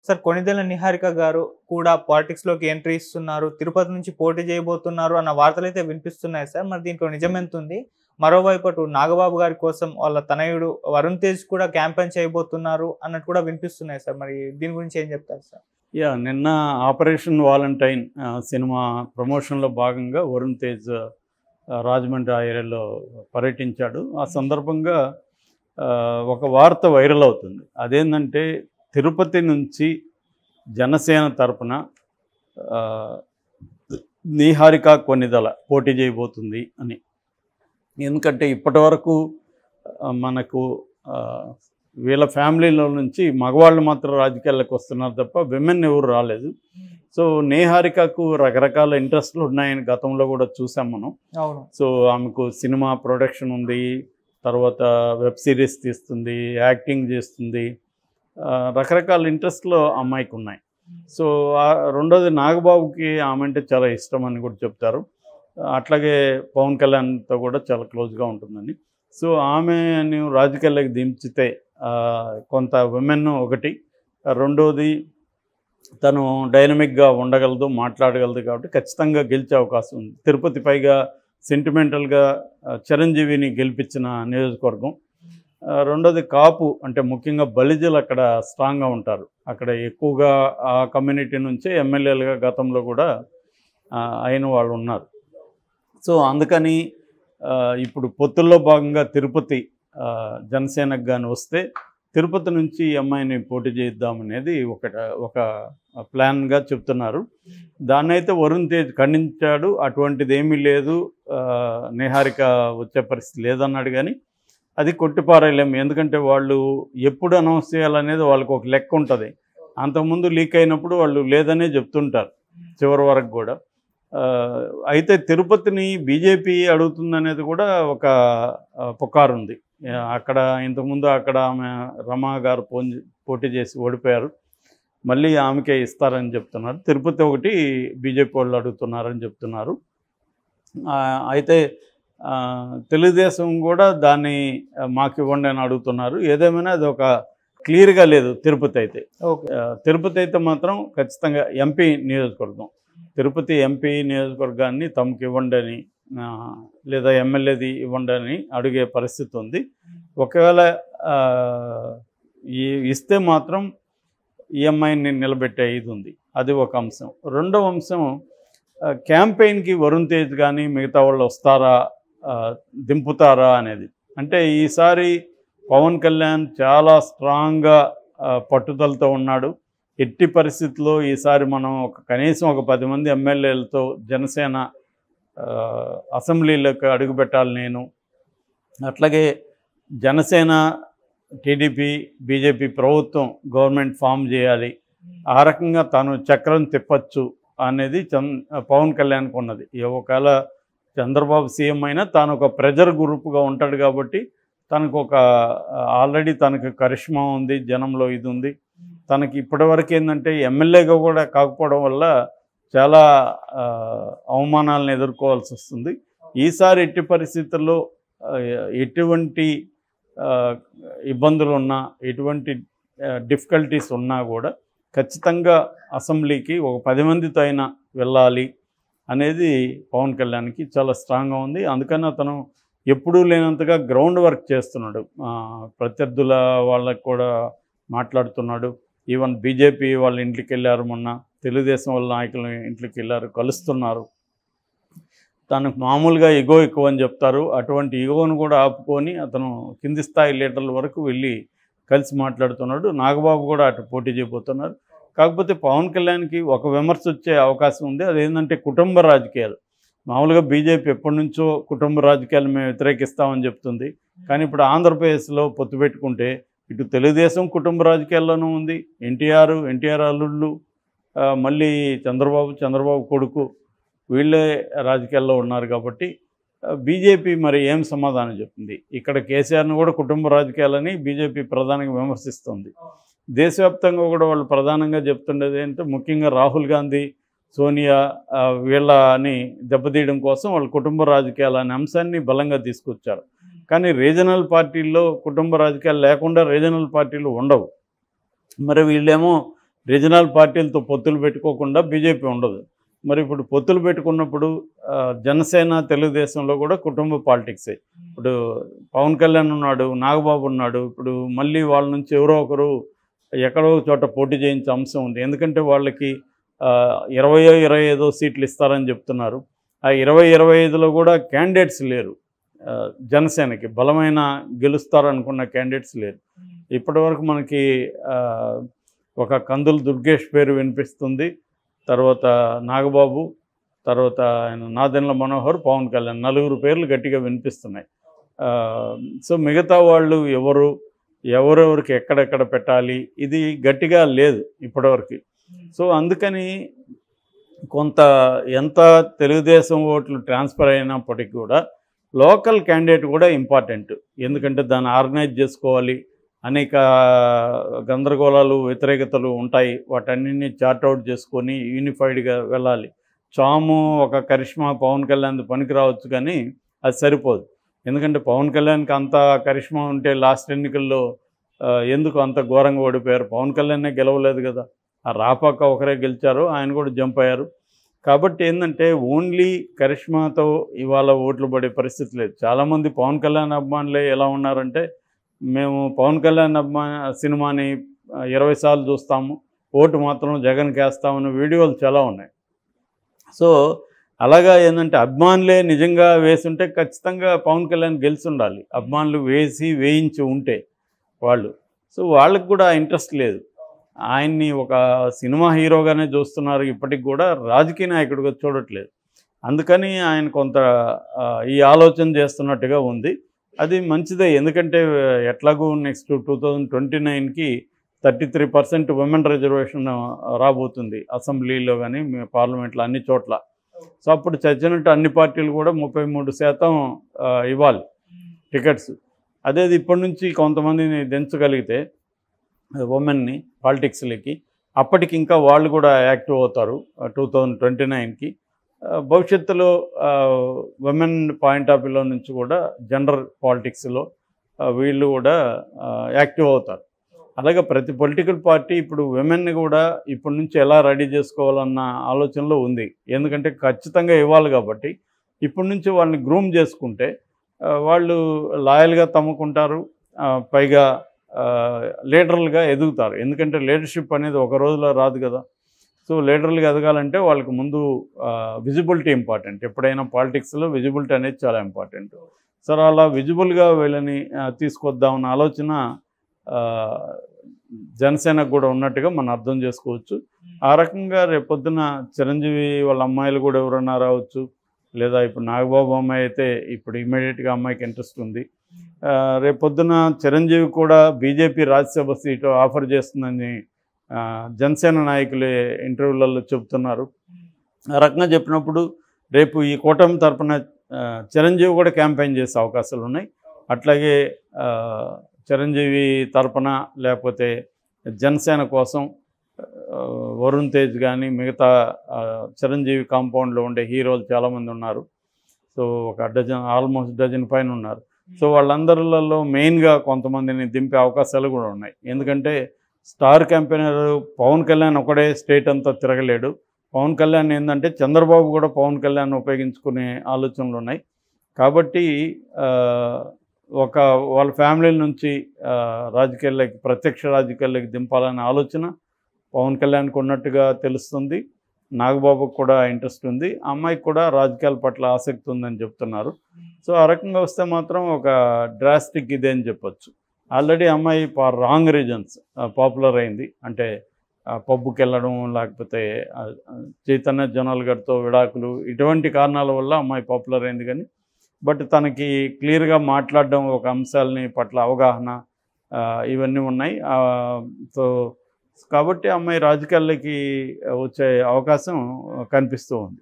Sir Konidela Niharika గారు కూడా పాలిటిక్స్‌లోకి entry ఇస్తున్నారు. తిరుపతి నుంచి పోటీ చేయబోతున్నారు అన్న వార్తలైతే వినిపిస్తున్నాయి సార్. మరి దీంట్లో నిజమెంతుంది? మరోవైపు అటు నాగబాబు గారి కోసం వాళ్ళ తనయుడు వరుణ్ తేజ్ కూడా క్యాంపెయిన్ చేయబోతున్నారు అన్నట్టు కూడా వినిపిస్తున్నాయి సార్. మరి దీని గురించి ఏం చెప్తారు సార్? నిన్న ఆపరేషన్ వాలంటైన్ సినిమా ప్రమోషన్‌లో భాగంగా వరుణ్ తేజ్ రాజమండ్రి ఆ ఏరియాలో పర్యటించాడు. ఆ సందర్భంగా ఒక వార్త వైరల్ అవుతుంది. అదేంటంటే తిరుపతి నుంచి జనసేన తరపున నిహారిక కొణిదెల పోటీ చేయబోతుంది అని. ఎందుకంటే ఇప్పటివరకు మనకు వీళ్ళ ఫ్యామిలీలో నుంచి మగవాళ్ళు మాత్రం రాజకీయాల్లోకి వస్తున్నారు తప్ప విమెన్ ఎవరు రాలేదు. సో నిహారికకు రకరకాల ఇంట్రెస్ట్లు ఉన్నాయని గతంలో కూడా చూసాం మనం. అవును. సో ఆమెకు సినిమా ప్రొడక్షన్ ఉంది, తర్వాత వెబ్ సిరీస్ తీస్తుంది, యాక్టింగ్ చేస్తుంది, రకరకాల ఇంట్రెస్ట్లు అమ్మాయికి ఉన్నాయి. సో రెండోది నాగబాబుకి ఆమె అంటే చాలా ఇష్టం అని కూడా చెప్తారు. అట్లాగే పవన్ కళ్యాణ్తో కూడా చాలా క్లోజ్గా ఉంటుందని. సో ఆమెను రాజకీయాల్లోకి దించితే కొంత విమెన్ ఒకటి, రెండోది తను డైనమిక్గా ఉండగలదు, మాట్లాడగలదు, కాబట్టి ఖచ్చితంగా గెలిచే అవకాశం ఉంది. తిరుపతి పైగా సెంటిమెంటల్గా చిరంజీవిని గెలిపించిన నియోజకవర్గం. రెండోది కాపు అంటే ముఖ్యంగా బలిజలు అక్కడ స్ట్రాంగ్గా ఉంటారు. అక్కడ ఎక్కువగా ఆ కమ్యూనిటీ నుంచే ఎమ్మెల్యేలుగా గతంలో కూడా అయిన వాళ్ళు ఉన్నారు. సో అందుకని ఇప్పుడు పొత్తుల్లో భాగంగా తిరుపతి జనసేనకు కానీ వస్తే తిరుపతి నుంచి ఈ అమ్మాయిని పోటీ చేద్దామనేది ఒక ప్లాన్గా చెప్తున్నారు. దాన్ని అయితే వరుణ్ తేజ్ ఖండించాడు. అటువంటిది ఏమీ లేదు, నిహారిక వచ్చే పరిస్థితి లేదన్నాడు. కానీ అది కొట్టిపారేయలేము. ఎందుకంటే వాళ్ళు ఎప్పుడు అనౌన్స్ చేయాలనేది వాళ్ళకు ఒక లెక్క ఉంటుంది. అంతకుముందు లీక్ అయినప్పుడు వాళ్ళు లేదనే చెప్తుంటారు చివరి వరకు కూడా. అయితే తిరుపతిని బీజేపీ అడుగుతుందనేది కూడా ఒక పుకారు ఉంది. అక్కడ ఇంతకుముందు అక్కడ ఆమె రమా గారు పోటీ చేసి ఓడిపోయారు, మళ్ళీ ఆమెకే ఇస్తారని చెప్తున్నారు. తిరుపతి ఒకటి బీజేపీ వాళ్ళు అడుగుతున్నారని చెప్తున్నారు. అయితే తెలుగుదేశం కూడా దాన్ని మాకు ఇవ్వండి అని అడుగుతున్నారు. ఏదేమైనా అది ఒక క్లియర్గా లేదు. తిరుపతి అయితే తిరుపతి అయితే మాత్రం ఖచ్చితంగా ఎంపీ నియోజకవర్గం, తిరుపతి ఎంపీ నియోజకవర్గాన్ని తమకు ఇవ్వండి అని లేదా ఎమ్మెల్యేది ఇవ్వండి అని అడిగే పరిస్థితి ఉంది. ఒకవేళ ఇస్తే మాత్రం ఈఎంఐని నిలబెట్టే ఇది ఉంది. అది ఒక అంశం. రెండవ అంశం క్యాంపెయిన్కి వరుణ్ తేజ్ కానీ మిగతా వాళ్ళు వస్తారా, దింపుతారా అనేది. అంటే ఈసారి పవన్ కళ్యాణ్ చాలా స్ట్రాంగ్గా పట్టుదలతో ఉన్నాడు. ఎట్టి పరిస్థితుల్లో ఈసారి మనం కనీసం ఒక 10 మంది ఎమ్మెల్యేలతో జనసేన అసెంబ్లీలోకి అడుగుపెట్టాలి నేను. అట్లాగే జనసేన, టీడీపీ, బీజేపీ ప్రభుత్వం గవర్నమెంట్ ఫామ్ చేయాలి, ఆ రకంగా తాను చక్రం తిప్పచ్చు అనేది పవన్ కళ్యాణ్కి ఉన్నది. ఒకవేళ చంద్రబాబు సీఎం అయినా తాను ఒక ప్రెజర్ గ్రూప్గా ఉంటాడు కాబట్టి తనకు ఆల్రెడీ తనకు కరిష్మా ఉంది, జనంలో ఇది ఉంది. తనకి ఇప్పటివరకు ఏంటంటే ఎమ్మెల్యేగా కూడా కాకపోవడం వల్ల చాలా అవమానాలను ఎదుర్కోవాల్సి వస్తుంది. ఈసారి ఎట్టి పరిస్థితుల్లో ఎటువంటి ఇబ్బందులు ఉన్నా, ఎటువంటి డిఫికల్టీస్ ఉన్నా కూడా ఖచ్చితంగా అసెంబ్లీకి ఒక 10 మందితో అయినా వెళ్ళాలి అనేది పవన్ కళ్యాణ్కి చాలా స్ట్రాంగ్గా ఉంది. అందుకని అతను ఎప్పుడూ లేనంతగా గ్రౌండ్ వర్క్ చేస్తున్నాడు. ప్రత్యర్థుల వాళ్ళకు కూడా మాట్లాడుతున్నాడు. ఈవెన్ బీజేపీ వాళ్ళ ఇంటికి వెళ్ళారు, మొన్న తెలుగుదేశం వాళ్ళ నాయకుల ఇంట్లోకి వెళ్ళారు, కలుస్తున్నారు. తనకు మామూలుగా ఇగో ఎక్కువ అని చెప్తారు. అటువంటి ఇగోను కూడా ఆపుకొని అతను కింది స్థాయి లీడర్ల వరకు వెళ్ళి కలిసి మాట్లాడుతున్నాడు. నాగబాబు కూడా అటు పోటీ చేయబోతున్నారు. కాకపోతే పవన్ కళ్యాణ్కి ఒక విమర్శ వచ్చే అవకాశం ఉంది. అదేంటంటే కుటుంబ రాజకీయాలు. మామూలుగా బీజేపీ ఎప్పటి నుంచో కుటుంబ రాజకీయాలు మేము వ్యతిరేకిస్తామని చెప్తుంది. కానీ ఇప్పుడు ఆంధ్రప్రదేశ్లో పొత్తు పెట్టుకుంటే ఇటు తెలుగుదేశం కుటుంబ రాజకీయాల్లోనూ ఉంది, ఎన్టీఆర్ అల్లుళ్ళు, మళ్ళీ చంద్రబాబు కొడుకు, వీళ్ళే రాజకీయాల్లో ఉన్నారు. కాబట్టి బీజేపీ మరి ఏం సమాధానం చెప్తుంది? ఇక్కడ కేసీఆర్ను కూడా కుటుంబ రాజకీయాలని బీజేపీ ప్రధానంగా విమర్శిస్తుంది. దేశవ్యాప్తంగా కూడా వాళ్ళు ప్రధానంగా చెప్తుండేది ఏంటంటే ముఖ్యంగా రాహుల్ గాంధీ, సోనియా వీళ్ళని దెబ్బతీయడం కోసం వాళ్ళు కుటుంబ రాజకీయాలు అనే అంశాన్ని బలంగా తీసుకొచ్చారు. కానీ రీజనల్ పార్టీల్లో కుటుంబ రాజకీయాలు లేకుండా రీజనల్ పార్టీలు ఉండవు. మరి వీళ్ళేమో రీజనల్ పార్టీలతో పొత్తులు పెట్టుకోకుండా బీజేపీ ఉండదు. మరి ఇప్పుడు పొత్తులు పెట్టుకున్నప్పుడు జనసేన తెలుగుదేశంలో కూడా కుటుంబ పాలిటిక్సే. ఇప్పుడు పవన్ కళ్యాణ్ ఉన్నాడు, నాగబాబు ఉన్నాడు. ఇప్పుడు మళ్ళీ వాళ్ళ నుంచి ఎవరో ఒకరు ఎక్కడో చోట పోటీ చేయించే అంశం ఉంది. ఎందుకంటే వాళ్ళకి 20-25 సీట్లు ఇస్తారని చెప్తున్నారు. ఆ 20-25లో కూడా క్యాండిడేట్స్ లేరు. జనసేనకి బలమైన గెలుస్తారనుకున్న క్యాండిడేట్స్ లేరు. ఇప్పటివరకు మనకి ఒక కందులు దుర్గేష్ పేరు వినిపిస్తుంది, తర్వాత నాగబాబు, తర్వాత ఆయన నాదెండ్ల మనోహర్, పవన్ కళ్యాణ్, 4 పేర్లు గట్టిగా వినిపిస్తున్నాయి. సో మిగతా వాళ్ళు ఎవరెవరికి ఎక్కడెక్కడ పెట్టాలి ఇది గట్టిగా లేదు ఇప్పటివరకు. సో అందుకని కొంత ఎంత తెలుగుదేశం ఓట్లు ట్రాన్స్ఫర్ అయినప్పటికీ కూడా లోకల్ క్యాండిడేట్ కూడా ఇంపార్టెంట్. ఎందుకంటే దాన్ని ఆర్గనైజ్ చేసుకోవాలి, అనేక గందరగోళాలు వ్యతిరేకతలు ఉంటాయి, వాటన్నిటిని చార్ట్అవుట్ చేసుకొని యూనిఫైడ్గా వెళ్ళాలి. చాము ఒక కరిష్మా పవన్ కళ్యాణ్ పనికి రావచ్చు కానీ అది సరిపోదు. ఎందుకంటే పవన్ కళ్యాణ్కి అంత కరిష్మా ఉంటే లాస్ట్ ఎన్నికల్లో ఎందుకు అంత ఘోరంగా ఓడిపోయారు? పవన్ కళ్యాణ్నే గెలవలేదు కదా, ఆ రాపాక ఒకరే గెలిచారు, ఆయన కూడా జంప్ అయ్యారు. కాబట్టి ఏంటంటే ఓన్లీ కరిష్మాతో ఇవాళ ఓట్లు పడే పరిస్థితి లేదు. చాలామంది పవన్ కళ్యాణ్ అభిమానులే ఎలా ఉన్నారంటే, మేము పవన్ కళ్యాణ్ సినిమాని 20 సార్లు చూస్తాము, ఓటు మాత్రం జగన్కి వేస్తామని వీడియోలు చాలా ఉన్నాయి. సో అలాగా ఏంటంటే అభిమానులే నిజంగా వేసుంటే ఖచ్చితంగా పవన్ కళ్యాణ్ గెలిచి ఉండాలి. అభిమానులు వేయించి ఉంటే వాళ్ళు. సో వాళ్ళకి కూడా ఇంట్రెస్ట్ లేదు. ఆయన్ని ఒక సినిమా హీరోగానే చూస్తున్నారు, ఇప్పటికి కూడా రాజకీయ నాయకుడిగా చూడట్లేదు. అందుకని ఆయన కొంత ఈ ఆలోచన చేస్తున్నట్టుగా ఉంది. అది మంచిదే. ఎందుకంటే ఎట్లాగూ నెక్స్ట్ 2029కి 33% విమెన్ రిజర్వేషన్ రాబోతుంది అసెంబ్లీలో కానీ పార్లమెంట్లో అన్ని చోట్ల. సో అప్పుడు చచ్చినట్టు అన్ని పార్టీలు కూడా 33% ఇవ్వాలి టికెట్స్. అదేది ఇప్పటి నుంచి కొంతమందిని దించగలిగితే ఉమెన్ని పాలిటిక్స్లకి, అప్పటికి ఇంకా వాళ్ళు కూడా యాక్టివ్ అవుతారు 2029కి. భవిష్యత్తులో ఉమెన్ పాయింట్ ఆఫ్ వ్యూలో నుంచి కూడా జెండర్ పాలిటిక్స్లో వీళ్ళు కూడా యాక్టివ్ అవుతారు. అలాగే ప్రతి పొలిటికల్ పార్టీ ఇప్పుడు విమెన్ని కూడా ఇప్పటి నుంచి ఎలా రెడీ చేసుకోవాలన్న ఆలోచనలో ఉంది. ఎందుకంటే ఖచ్చితంగా ఇవ్వాలి కాబట్టి ఇప్పటి నుంచి వాళ్ళని గ్రూమ్ చేసుకుంటే వాళ్ళు లాయల్గా తమ్ముకుంటారు, పైగా లీడర్లుగా ఎదుగుతారు. ఎందుకంటే లీడర్షిప్ అనేది ఒక రోజులో రాదు కదా. సో లీడర్లుగా ఎదగాలంటే వాళ్ళకి ముందు విజిబిలిటీ ఇంపార్టెంట్. ఎప్పుడైనా పాలిటిక్స్లో విజిబిలిటీ అనేది చాలా ఇంపార్టెంట్. సరే అలా విజిబుల్గా వీళ్ళని తీసుకొద్దామన్న ఆలోచన జనసేనకు కూడా ఉన్నట్టుగా మనం అర్థం చేసుకోవచ్చు. ఆ రకంగా రేపొద్దున చిరంజీవి వాళ్ళ అమ్మాయిలు కూడా ఎవరన్నా రావచ్చు, లేదా ఇప్పుడు నాగబాబు అమ్మాయి అయితే ఇప్పుడు ఇమీడియట్గా అమ్మాయికి ఇంట్రెస్ట్ ఉంది. రేపొద్దున చిరంజీవి కూడా బీజేపీ రాజ్యసభ సీటు ఆఫర్ చేస్తుందని జనసేన నాయకులే ఇంటర్వ్యూలలో చెబుతున్నారు. ఆ రకంగా చెప్పినప్పుడు రేపు ఈ కూటమి తరపున చిరంజీవి కూడా క్యాంపెయిన్ చేసే అవకాశాలు ఉన్నాయి. అట్లాగే చిరంజీవి తరపున లేకపోతే జనసేన కోసం వరుణ్ తేజ్ కానీ మిగతా చిరంజీవి కాంపౌండ్లో ఉండే హీరోలు చాలామంది ఉన్నారు. సో ఒక ఆల్మోస్ట్ డజన్ పైన ఉన్నారు. సో వాళ్ళందరిలో మెయిన్గా కొంతమందిని దింపే అవకాశాలు కూడా ఉన్నాయి. ఎందుకంటే స్టార్ క్యాంపెయినర్ పవన్ కళ్యాణ్ ఒకడే స్టేట్ అంతా తిరగలేడు. పవన్ కళ్యాణ్ ఏంటంటే చంద్రబాబు కూడా పవన్ కళ్యాణ్ ఉపయోగించుకునే ఆలోచనలు ఉన్నాయి. కాబట్టి వాళ్ళ ఫ్యామిలీ నుంచి రాజకీయాల్లోకి ప్రత్యక్ష రాజకీయాల్లోకి దింపాలనే ఆలోచన పవన్ కళ్యాణ్కి ఉన్నట్టుగా తెలుస్తుంది. నాగబాబుకు కూడా ఇంట్రెస్ట్ ఉంది, అమ్మాయికి కూడా రాజకీయాల పట్ల ఆసక్తి ఉందని చెప్తున్నారు. సో ఆ రకంగా వస్తే మాత్రం ఒక డ్రాస్టిక్ ఇదే అని చెప్పొచ్చు. ఆల్రెడీ అమ్మాయి ఫర్ రాంగ్ రీజన్స్ పాపులర్ అయింది. అంటే పబ్బుకి వెళ్ళడం, లేకపోతే చైతన్య జనాల్ గారితో విడాకులు, ఇటువంటి కారణాల వల్ల అమ్మాయి పాపులర్ అయింది. కానీ బట్ తనకి క్లియర్గా మాట్లాడడం, ఒక అంశాలని పట్ల అవగాహన ఇవన్నీ ఉన్నాయి. సో కాబట్టి అమ్మాయి రాజకీయాల్లోకి వచ్చే అవకాశం కనిపిస్తూ ఉంది.